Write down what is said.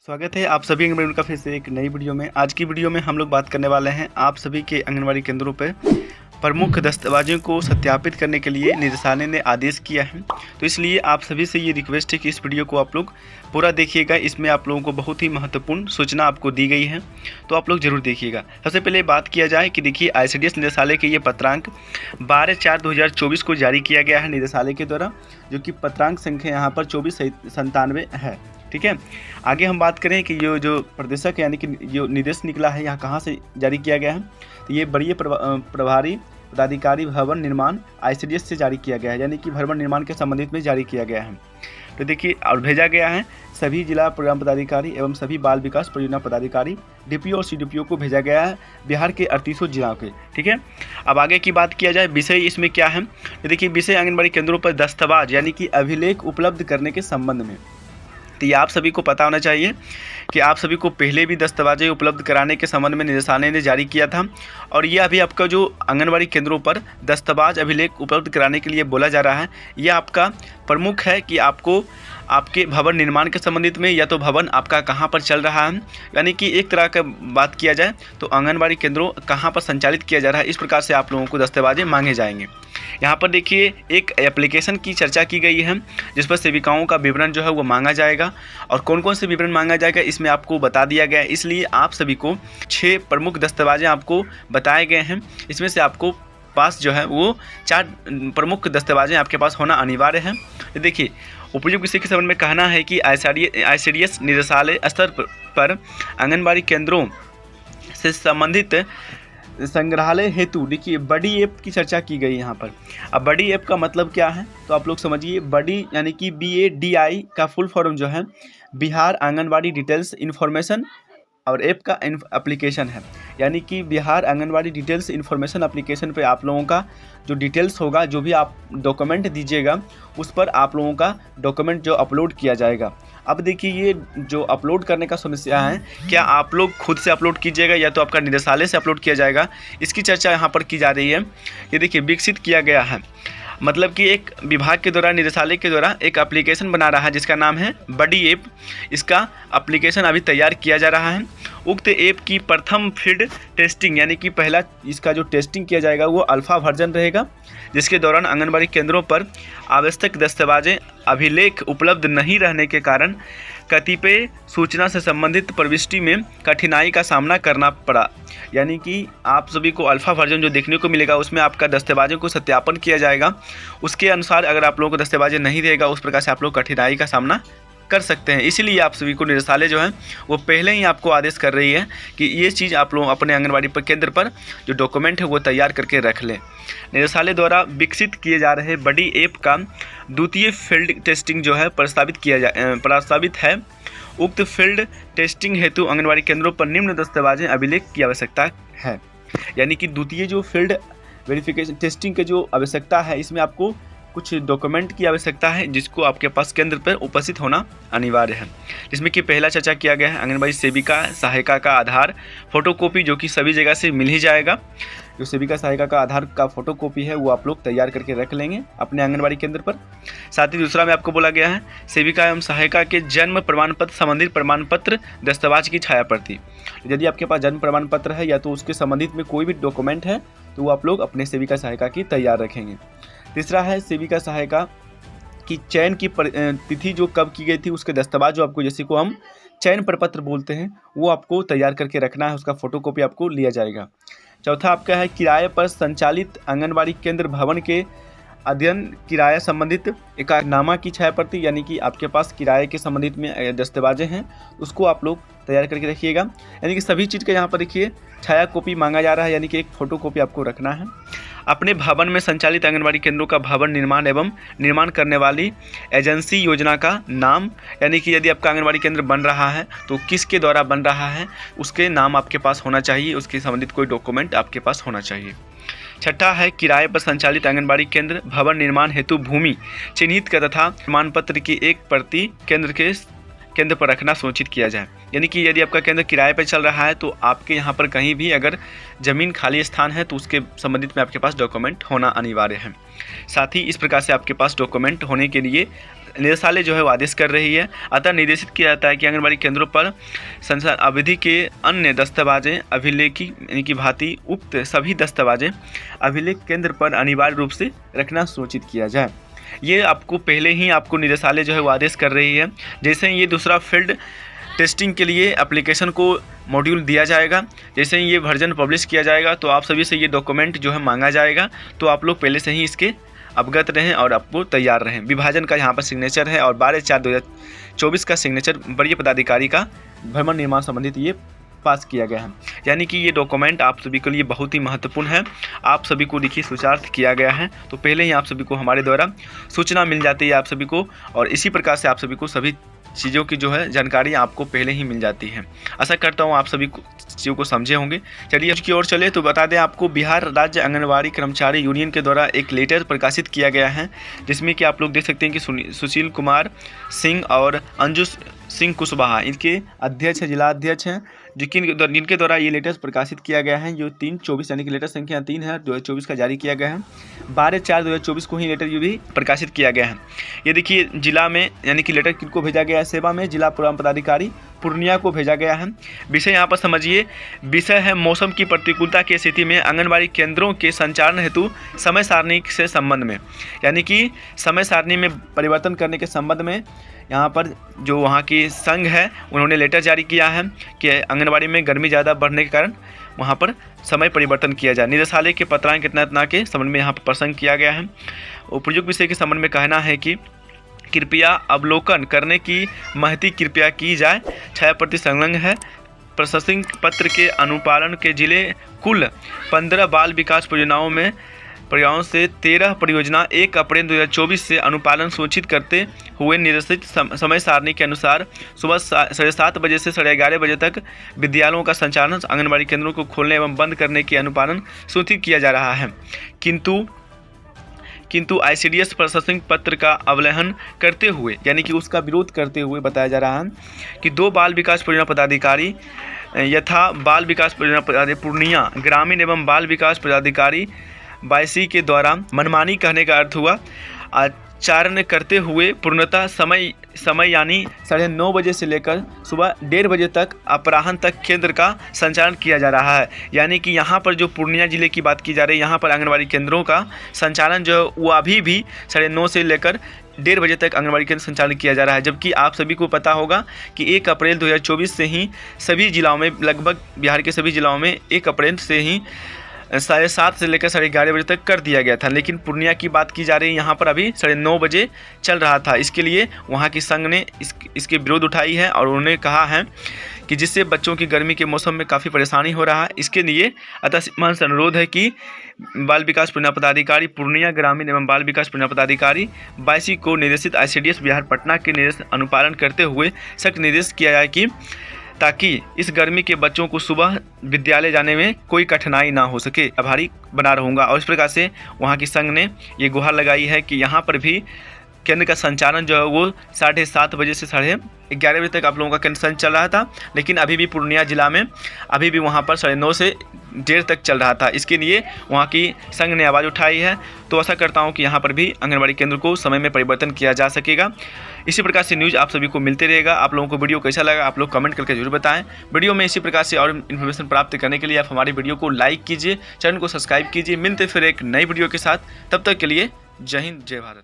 स्वागत है आप सभी आंगनबाड़ी का फिर से एक नई वीडियो में। आज की वीडियो में हम लोग बात करने वाले हैं आप सभी के आंगनबाड़ी केंद्रों पर प्रमुख दस्तावेजों को सत्यापित करने के लिए निदेशालय ने आदेश किया है। तो इसलिए आप सभी से ये रिक्वेस्ट है कि इस वीडियो को आप लोग पूरा देखिएगा। इसमें आप लोगों को बहुत ही महत्वपूर्ण सूचना आपको दी गई है, तो आप लोग जरूर देखिएगा। सबसे पहले बात किया जाए कि देखिए ICDS निदेशालय के ये पत्रांक 12/4/2024 को जारी किया गया है निदेशालय के द्वारा, जो कि पत्रांक संख्या यहाँ पर 2497 है। ठीक है, आगे हम बात करें कि ये जो प्रदेशक यानी कि जो निर्देश निकला है यहाँ कहाँ से जारी किया गया है, तो ये बड़ी प्रभारी पदाधिकारी भवन निर्माण ICDS से जारी किया गया है, यानी कि भवन निर्माण के संबंधित में जारी किया गया है। तो देखिए और भेजा गया है सभी जिला प्रोग्राम पदाधिकारी एवं सभी बाल विकास परियोजना पदाधिकारी DPO और CDPO को भेजा गया है बिहार के 38 जिलों के। ठीक है, अब आगे की बात किया जाए विषय इसमें क्या है, तो देखिए विषय आंगनबाड़ी केंद्रों पर दस्तावेज यानी कि अभिलेख उपलब्ध करने के संबंध में। तो ये आप सभी को पता होना चाहिए कि आप सभी को पहले भी दस्तावेजें उपलब्ध कराने के संबंध में निदेशालय ने जारी किया था, और ये अभी आपका जो आंगनबाड़ी केंद्रों पर दस्तावेज अभिलेख उपलब्ध कराने के लिए बोला जा रहा है, ये आपका प्रमुख है कि आपको आपके भवन निर्माण के संबंधित में या तो भवन आपका कहाँ पर चल रहा है, यानी कि एक तरह का बात किया जाए तो आंगनबाड़ी केंद्रों कहाँ पर संचालित किया जा रहा है, इस प्रकार से आप लोगों को दस्तावेजें मांगे जाएंगे। यहाँ पर देखिए एक एप्लीकेशन की चर्चा की गई है जिस पर सेविकाओं का विवरण जो है वो मांगा जाएगा, और कौन कौन से विवरण मांगा जाएगा इसमें आपको बता दिया गया है। इसलिए आप सभी को 6 प्रमुख दस्तावेजें आपको बताए गए हैं, इसमें से आपको पास जो है वो 4 प्रमुख दस्तावेजें आपके पास होना अनिवार्य है। देखिए उपयुक्त विषय के संबंध में कहना है कि ICDS निदेशालय स्तर पर आंगनबाड़ी केंद्रों से संबंधित संग्रहालय हेतु देखिए बड़ी ऐप की चर्चा की गई यहाँ पर। अब बड़ी ऐप का मतलब क्या है, तो आप लोग समझिए बड़ी यानी कि BADI का फुल फॉर्म जो है बिहार आंगनबाड़ी डिटेल्स इन्फॉर्मेशन और ऐप का एप्लीकेशन है, यानी कि Bihar anganwadi details information application पे आप लोगों का जो डिटेल्स होगा, जो भी आप डॉक्यूमेंट दीजिएगा उस पर आप लोगों का डॉक्यूमेंट जो अपलोड किया जाएगा। अब देखिए ये जो अपलोड करने का समस्या है, क्या आप लोग खुद से अपलोड कीजिएगा या तो आपका निदेशालय से अपलोड किया जाएगा, इसकी चर्चा यहाँ पर की जा रही है। ये देखिए विकसित किया गया है, मतलब कि एक विभाग के द्वारा निदेशालय के द्वारा एक एप्लीकेशन बना रहा है जिसका नाम है बड़ी ऐप। इसका एप्लीकेशन अभी तैयार किया जा रहा है। उक्त ऐप की प्रथम फील्ड टेस्टिंग यानी कि पहला इसका जो टेस्टिंग किया जाएगा वो अल्फ़ा वर्जन रहेगा, जिसके दौरान आंगनबाड़ी केंद्रों पर आवश्यक दस्तावेजें अभिलेख उपलब्ध नहीं रहने के कारण कतिपय सूचना से संबंधित प्रविष्टि में कठिनाई का सामना करना पड़ा। यानी कि आप सभी को अल्फ़ा वर्जन जो देखने को मिलेगा उसमें आपका दस्तावेजों को सत्यापन किया जाएगा, उसके अनुसार अगर आप लोगों को दस्तावेजें नहीं देगा उस प्रकार से आप लोग कठिनाई का सामना कर सकते हैं। इसीलिए आप सभी को निदेशालय जो है वो पहले ही आपको आदेश कर रही है कि ये चीज़ आप लोग अपने आंगनबाड़ी पर केंद्र पर जो डॉक्यूमेंट है वो तैयार करके रख लें। निदेशालय द्वारा विकसित किए जा रहे बड़ी ऐप का द्वितीय फील्ड टेस्टिंग जो है प्रस्तावित है। उक्त फील्ड टेस्टिंग हेतु आंगनबाड़ी केंद्रों पर निम्न दस्तावेजें अभिलेख की आवश्यकता है, यानी कि द्वितीय जो फील्ड वेरिफिकेशन टेस्टिंग की जो आवश्यकता है इसमें आपको कुछ डॉक्यूमेंट की आवश्यकता है जिसको आपके पास केंद्र पर उपस्थित होना अनिवार्य है, जिसमें कि पहला चर्चा किया गया है आंगनबाड़ी सेविका सहायिका का आधार फोटोकॉपी, जो कि सभी जगह से मिल ही जाएगा। जो सेविका सहायिका का आधार का फोटोकॉपी है वो आप लोग तैयार करके रख लेंगे अपने आंगनबाड़ी केंद्र पर। साथ ही दूसरा में आपको बोला गया है सेविका एवं सहायिका के जन्म प्रमाण पत्र संबंधित प्रमाण पत्र दस्तावेज की छाया प्रति। यदि आपके पास जन्म प्रमाण पत्र है या तो उसके संबंधित में कोई भी डॉक्यूमेंट है तो वो आप लोग अपने सेविका सहायिका की तैयार रखेंगे। तीसरा है सेविका सहायिका की चयन की तिथि जो कब की गई थी उसके दस्तावेज जो आपको जैसे को हम चयन प्रपत्र बोलते हैं वो आपको तैयार करके रखना है, उसका फोटोकॉपी आपको लिया जाएगा। चौथा आपका है किराए पर संचालित आंगनबाड़ी केंद्र भवन के अध्ययन किराया संबंधित एकनामा की छाया प्रति, यानी कि आपके पास किराए के संबंधित में दस्तावेजें हैं उसको आप लोग तैयार करके रखिएगा। यानी कि सभी चीज़ का यहाँ पर देखिए छाया कॉपी मांगा जा रहा है, यानी कि एक फ़ोटो कॉपी आपको रखना है। अपने भवन में संचालित आंगनबाड़ी केंद्रों का भवन निर्माण एवं निर्माण करने वाली एजेंसी योजना का नाम, यानी कि यदि आपका आंगनबाड़ी केंद्र बन रहा है तो किसके द्वारा बन रहा है उसके नाम आपके पास होना चाहिए, उसके संबंधित कोई डॉक्यूमेंट आपके पास होना चाहिए। छठा है किराए पर संचालित आंगनबाड़ी केंद्र भवन निर्माण हेतु भूमि चिन्हित का तथा प्रमाण पत्र की एक प्रति केंद्र पर रखना सुनिश्चित किया जाए। यानी कि यदि आपका केंद्र किराए पर चल रहा है तो आपके यहाँ पर कहीं भी अगर ज़मीन खाली स्थान है तो उसके संबंधित में आपके पास डॉक्यूमेंट होना अनिवार्य है। साथ ही इस प्रकार से आपके पास डॉक्यूमेंट होने के लिए निदेशालय जो है वो आदेश कर रही है। अतः निर्देशित किया जाता है कि आंगनबाड़ी केंद्रों पर संचालन अवधि के अन्य दस्तावेजें अभिलेखी यानी कि भांति उक्त सभी दस्तावेजें अभिलेख केंद्र पर अनिवार्य रूप से रखना सुनिश्चित किया जाए। ये आपको पहले ही आपको निदेशालय जो है वो आदेश कर रही है। जैसे ही ये दूसरा फील्ड टेस्टिंग के लिए एप्लीकेशन को मॉड्यूल दिया जाएगा, जैसे ही ये वर्जन पब्लिश किया जाएगा तो आप सभी से ये डॉक्यूमेंट जो है मांगा जाएगा, तो आप लोग पहले से ही इसके अवगत रहें और आपको तैयार रहें। विभाजन का यहाँ पर सिग्नेचर है और 12/4/2024 का सिग्नेचर वरीय पदाधिकारी का भवन निर्माण संबंधित ये पास किया गया है। यानी कि ये डॉक्यूमेंट आप सभी के लिए बहुत ही महत्वपूर्ण है। आप सभी को देखिए सूचार्थ किया गया है, तो पहले ही आप सभी को हमारे द्वारा सूचना मिल जाती है आप सभी को, और इसी प्रकार से आप सभी को सभी चीज़ों की जो है जानकारी आपको पहले ही मिल जाती है। आशा करता हूँ आप सभी चीज़ों को समझे होंगे। चलिए की ओर चले तो बता दें आपको, बिहार राज्य आंगनबाड़ी कर्मचारी यूनियन के द्वारा एक लेटर प्रकाशित किया गया है, जिसमें कि आप लोग देख सकते हैं कि सुशील कुमार सिंह और अंजू सिंह कुशवाहा इनके अध्यक्ष है, जिला अध्यक्ष हैं, जिनके द्वारा ये लेटर प्रकाशित किया गया है। जो 3/24 यानी कि लेटर संख्या 3 है 2024 का जारी किया गया है। 12/4/2024 को ही लेटर ये भी प्रकाशित किया गया है। ये देखिए जिला में यानी कि लेटर किनको भेजा गया है सेवा में, जिला प्रोग्राम पदाधिकारी पूर्णिया को भेजा गया है। विषय यहाँ पर समझिए, विषय है मौसम की प्रतिकूलता की स्थिति में आंगनबाड़ी केंद्रों के संचालन हेतु समय सारणी से संबंध में, यानी कि समय सारणी में परिवर्तन करने के संबंध में यहाँ पर जो वहाँ की संघ है उन्होंने लेटर जारी किया है कि आंगनबाड़ी में गर्मी ज़्यादा बढ़ने के कारण वहाँ पर समय परिवर्तन किया जाए। निदेशालय के पत्रांक इतना के संबंध में यहाँ पर प्रसंग किया गया है। उपयुक्त विषय के संबंध में कहना है कि कृपया अवलोकन करने की महती कृपया की जाए। 6 प्रति संलग्न है। प्रशंसक पत्र के अनुपालन के जिले कुल 15 बाल विकास परियोजनाओं से 13 परियोजना 1 अप्रैल 2024 से अनुपालन सुनिश्चित करते हुए निर्देशित समय सारणी के अनुसार सुबह 7:30 बजे से 11:30 बजे तक विद्यालयों का संचालन, आंगनबाड़ी केंद्रों को खोलने एवं बंद करने के अनुपालन सुनिश्चित किया जा रहा है। किंतु ICDS प्रशंसक पत्र का अवहेलना करते हुए यानी कि उसका विरोध करते हुए बताया जा रहा है कि 2 बाल विकास परियोजना पदाधिकारी यथा बाल विकास परियोजना पूर्णिया ग्रामीण एवं बाल विकास पदाधिकारी 22 के द्वारा मनमानी कहने का अर्थ हुआ आचरण करते हुए पूर्णतः समय यानी 9:30 बजे से लेकर सुबह 1:30 बजे तक अपराह्न तक केंद्र का संचालन किया जा रहा है। यानी कि यहाँ पर जो पूर्णिया जिले की बात की जा रही है, यहाँ पर आंगनबाड़ी केंद्रों का संचालन जो है वो अभी भी 9:30 से लेकर 1:30 बजे तक आंगनबाड़ी केंद्र संचालन किया जा रहा है। जबकि आप सभी को पता होगा कि 1 अप्रैल 2024 से ही सभी जिलों में, लगभग बिहार के सभी जिलों में 1 अप्रैल से ही 7:30 से लेकर 11:30 बजे तक कर दिया गया था। लेकिन पूर्णिया की बात की जा रही है, यहाँ पर अभी 9:30 बजे चल रहा था। इसके लिए वहाँ की संघ ने इसके विरोध उठाई है और उन्होंने कहा है कि जिससे बच्चों की गर्मी के मौसम में काफ़ी परेशानी हो रहा है। इसके लिए अतः अनुरोध है कि बाल विकास परियोजना पदाधिकारी पूर्णिया ग्रामीण एवं बाल विकास परियोजना पदाधिकारी 22 को निर्देशित ICDS बिहार पटना के निर्देश अनुपालन करते हुए सख्त निर्देश किया जाए कि ताकि इस गर्मी के बच्चों को सुबह विद्यालय जाने में कोई कठिनाई ना हो सके। आभारी बना रहूँगा। और इस प्रकार से वहाँ की संघ ने ये गुहार लगाई है कि यहाँ पर भी केंद्र का संचालन जो है वो 7:30 बजे से 11:30 बजे तक आप लोगों का केंद्र संचालन चल रहा था, लेकिन अभी भी पूर्णिया जिला में अभी भी वहाँ पर 9:30 से 1:30 तक चल रहा था। इसके लिए वहाँ की संघ ने आवाज़ उठाई है। तो आशा करता हूँ कि यहाँ पर भी आंगनबाड़ी केंद्र को समय में परिवर्तन किया जा सकेगा। इसी प्रकार से न्यूज़ आप सभी को मिलते रहेगा। आप लोगों को वीडियो कैसा लगा आप लोग कमेंट करके जरूर बताएं। वीडियो में इसी प्रकार से और इन्फॉर्मेशन प्राप्त करने के लिए आप हमारी वीडियो को लाइक कीजिए, चैनल को सब्सक्राइब कीजिए। मिलते फिर एक नई वीडियो के साथ, तब तक के लिए जय हिंद जय भारत।